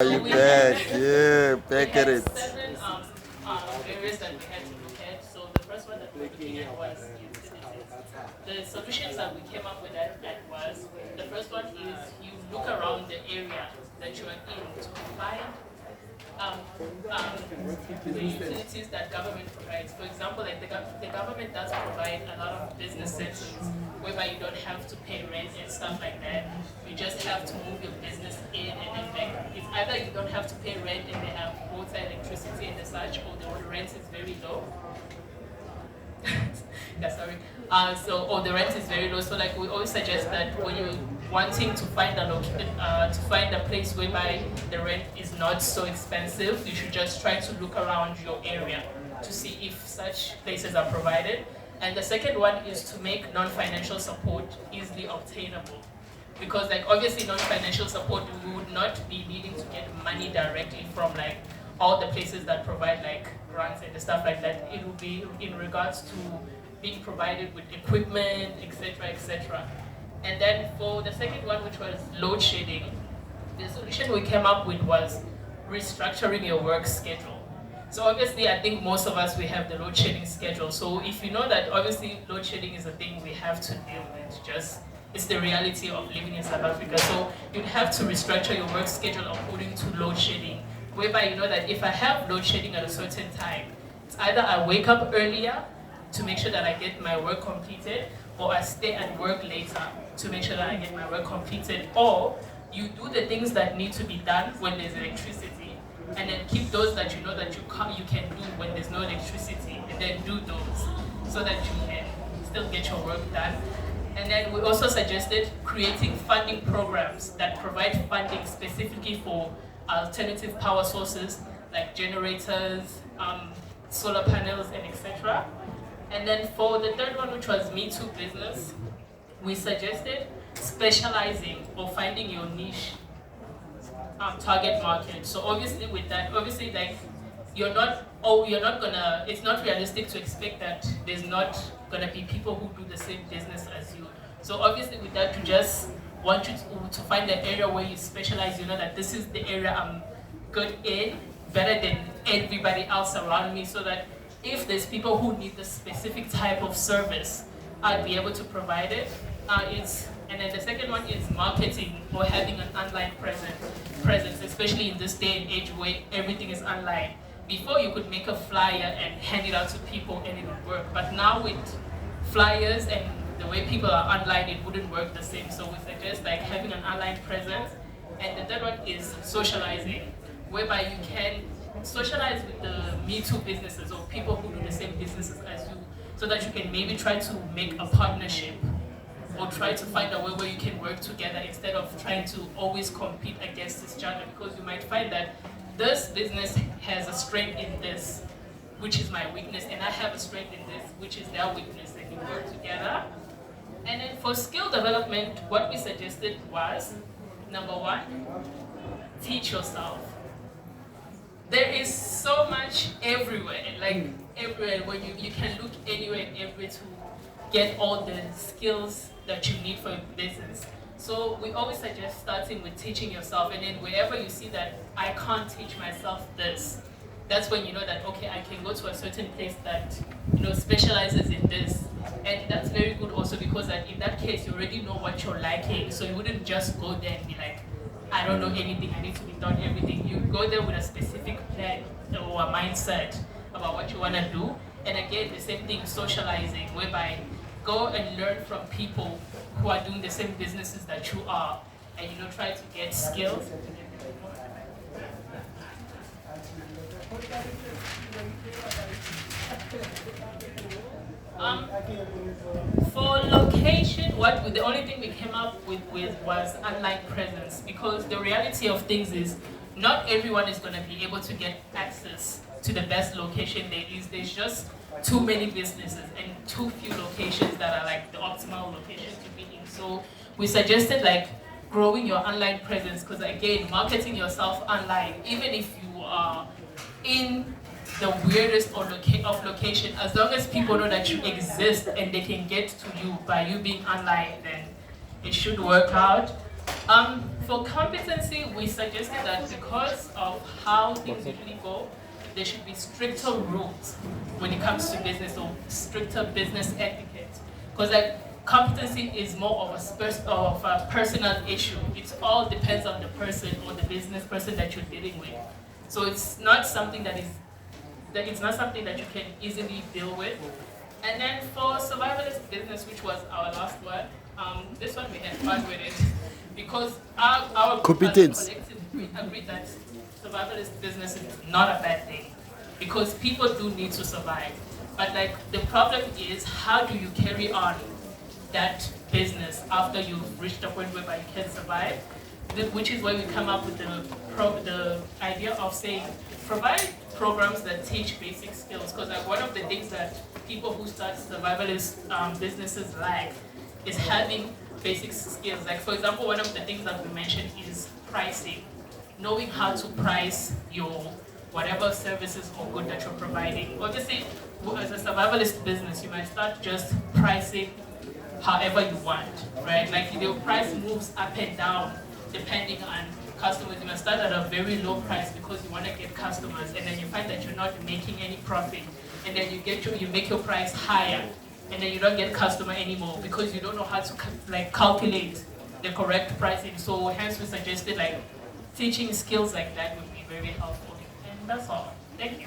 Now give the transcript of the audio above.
You back, yeah, back at it. Seven areas that we had to look at. So the first one that we were looking at was utilities. The solutions that we came up with that was the first one is you look around the area that you are in to find um, um, the utilities that government provides. For example, like the government does provide a lot of business centers whereby you don't have to pay rent and stuff like that. You just have to move your business in, and then like it's either you don't have to pay rent and they have water, electricity, and such, or the rent is very low. Yeah, sorry. Or the rent is very low. So like we always suggest that when you're wanting to find to find a place whereby the rent is not so expensive, you should just try to look around your area to see if such places are provided. And the second one is to make non-financial support easily obtainable. Because like obviously non-financial support, we would not be needing to get money directly from like all the places that provide like grants and stuff like that. It will be in regards to being provided with equipment, etc., etc. And then for the second one, which was load shedding, the solution we came up with was restructuring your work schedule. So obviously, I think most of us, we have the load shedding schedule. So if you know that obviously load shedding is a thing we have to deal with, just it's the reality of living in South Africa. So you'd have to restructure your work schedule according to load shedding, whereby you know that if I have load shedding at a certain time, it's either I wake up earlier to make sure that I get my work completed, or I stay at work later to make sure that I get my work completed, or you do the things that need to be done when there's electricity, and then keep those that you know that you can do when there's no electricity, and then do those so that you can still get your work done. And then we also suggested creating funding programs that provide funding specifically for alternative power sources like generators, solar panels, and etc. And then for the third one, which was Me Too business, we suggested specializing or finding your niche target market. So obviously with that, obviously like you're not gonna, it's not realistic to expect that there's not gonna be people who do the same business as you. So obviously with that, you just want you to find the area where you specialize, you know that this is the area I'm good in, better than everybody else around me, so that if there's people who need the specific type of service, I'd be able to provide it. And then the second one is marketing or having an online presence, especially in this day and age where everything is online. Before you could make a flyer and hand it out to people and it would work, but now with flyers and the way people are online, it wouldn't work the same. So we suggest like having an online presence. And the third one is socializing, whereby you can socialize with the Me Too businesses or people who do the same businesses as you, so that you can maybe try to make a partnership or try to find a way where you can work together instead of trying to always compete against each other, because you might find that this business has a strength in this, which is my weakness, and I have a strength in this, which is their weakness, and you work together. And then for skill development, what we suggested was, number one, teach yourself. There is so much everywhere, like everywhere, where you can look anywhere and everywhere to get all the skills that you need for your business. So we always suggest starting with teaching yourself, and then wherever you see that I can't teach myself this, that's when you know that, okay, I can go to a certain place that specializes in this. And that's very good also, because that in that case you already know what you're liking, so you wouldn't just go there and be like, I don't know anything, I need to be taught everything. You go there with a specific plan or a mindset about what you want to do. And again, the same thing, socializing, whereby go and learn from people who are doing the same businesses that you are, and try to get skills. For location, the only thing we came up with was online presence, because the reality of things is not everyone is going to be able to get access to the best location there is. There's just too many businesses and too few locations that are like the optimal locations to be in. So we suggested like growing your online presence, because again, marketing yourself online, even if you are in the weirdest of location, as long as people know that you exist and they can get to you by you being online, then it should work out. For competency, we suggested that because of how things usually go, there should be stricter rules when it comes to business, or stricter business etiquette. Because like competency is more of a personal issue. It all depends on the person or the business person that you're dealing with. So it's not something that you can easily deal with. And then for survivalist business, which was our last one, this one we had fun with it because our group as a Competence. collective we agreed that survivalist business is not a bad thing because people do need to survive. But like the problem is, how do you carry on that business after you've reached a point whereby you can survive? Which is why we come up with the idea of saying provide programs that teach basic skills. Because like one of the things that people who start survivalist businesses like is having basic skills. Like for example, one of the things that we mentioned is pricing, knowing how to price your whatever services or good that you're providing. Obviously, as a survivalist business, you might start just pricing however you want, right? Like your price moves up and down depending on customers. You might start at a very low price because you want to get customers, and then you find that you're not making any profit, and then you make your price higher, and then you don't get customer anymore because you don't know how to calculate the correct pricing. So hence we suggested like teaching skills like that would be very helpful. And that's all. Thank you.